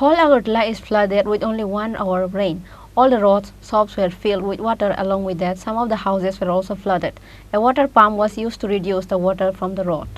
Whole Agartala is flooded with only 1 hour of rain. All the roads, shops were filled with water. Along with that, some of the houses were also flooded. A water pump was used to reduce the water from the road.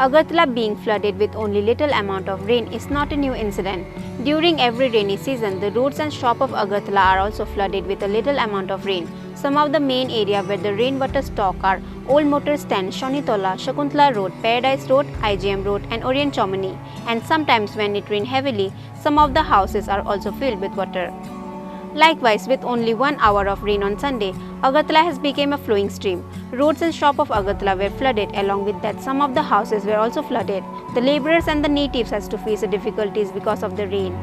Agartala being flooded with only little amount of rain is not a new incident. During every rainy season, the roads and shops of Agartala are also flooded with a little amount of rain. Some of the main areas where the rainwater stock are Old Motor Stand, Shonitola, Shakuntala Road, Paradise Road, IGM Road and Orient Chomani. And sometimes when it rains heavily, some of the houses are also filled with water. Likewise, with only 1 hour of rain on Sunday, Agartala has become a flowing stream. Roads and shops of Agartala were flooded. Along with that, some of the houses were also flooded. The laborers and the natives has to face the difficulties because of the rain.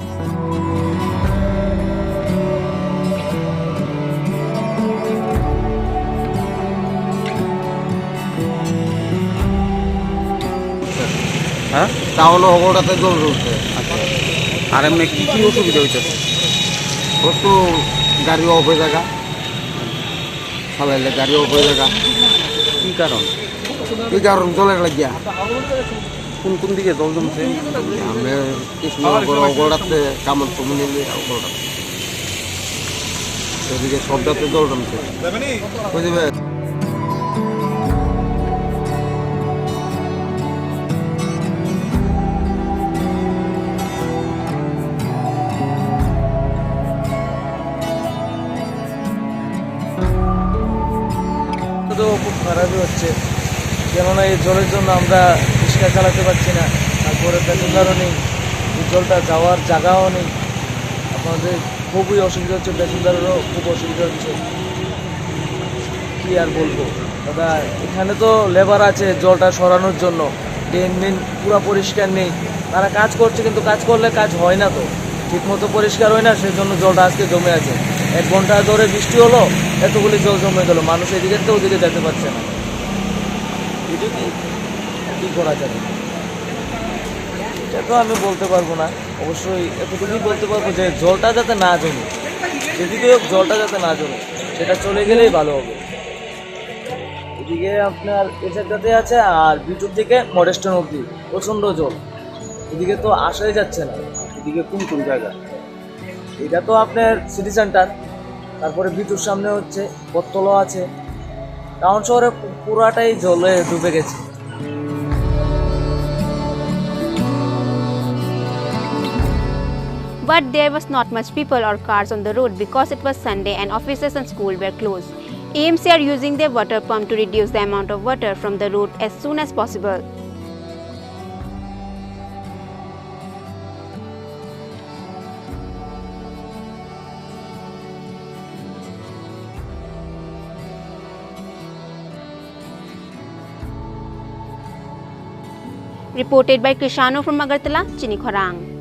টাউনে ওটাতে জল রয়েছে। আর এমনি কি কি অসুবিধা হইতেছে? তো গাড়ি অফ হয়ে জায়গা চালাইলে গাড়ি অফ হয়ে জায়গা। কি কারণ? এই কারণ জলের লাগিয়া। কোন কোন দিকে জল জমছে? আমি কৃষ্ণনগর ওগড়াতে কামন কমিউনিটি ওগড়াতে এদিকে সবটাতে জল জমছে বুঝবে। খুব খারাপই হচ্ছে, কেননা এই জলের জন্য আমরা রিক্সা চালাতে পারছি না, তারপরে প্যাসেঞ্জারও নেই, এই জলটা যাওয়ার জায়গাও নেই। আমাদের খুবই অসুবিধা হচ্ছে, প্যাসেঞ্জারেরও খুব অসুবিধা হচ্ছে। কি আর বলবো দাদা, এখানে তো লেবার আছে জলটা সরানোর জন্য, ড্রেন মেন পুরো পরিষ্কার নেই। তারা কাজ করছে কিন্তু কাজ করলে কাজ হয় না, তো ঠিকমতো পরিষ্কার হয় না, সেই জন্য জলটা আজকে জমে আছে। 1 ঘন্টা ধরে বৃষ্টি হলো, এতগুলি জল জমে গেল, মানুষ এদিকে তো ওদিকে যেতে পারছে না। এটা কি করা যাবে এটা তো আমি বলতে পারবো না, অবশ্যই এতটুকুই বলতে পারবো যে জলটা যাতে না জমে, যেদিকে হোক জলটা যাতে না জমে, সেটা চলে গেলেই ভালো হবে। এদিকে আপনার এসে আছে, আর বিটুর দিকে মডেস্টন অব্দি প্রচণ্ড জল, এদিকে তো আসাই যাচ্ছে না। এদিকে কোন কোন জায়গা? এটা তো আপনার সিটি সেন্টার, তারপরে বিটুর সামনে হচ্ছে বটতলা আছে, টাউন শহরে পুরাটাই জলে ডুবে গেছে। But there was not much people or cars on the road because it was Sunday and offices and schools were closed. AMC are using their water pump to reduce the amount of water from the road as soon as possible. Reported by Krishano from Agartala, Chini, Khorang.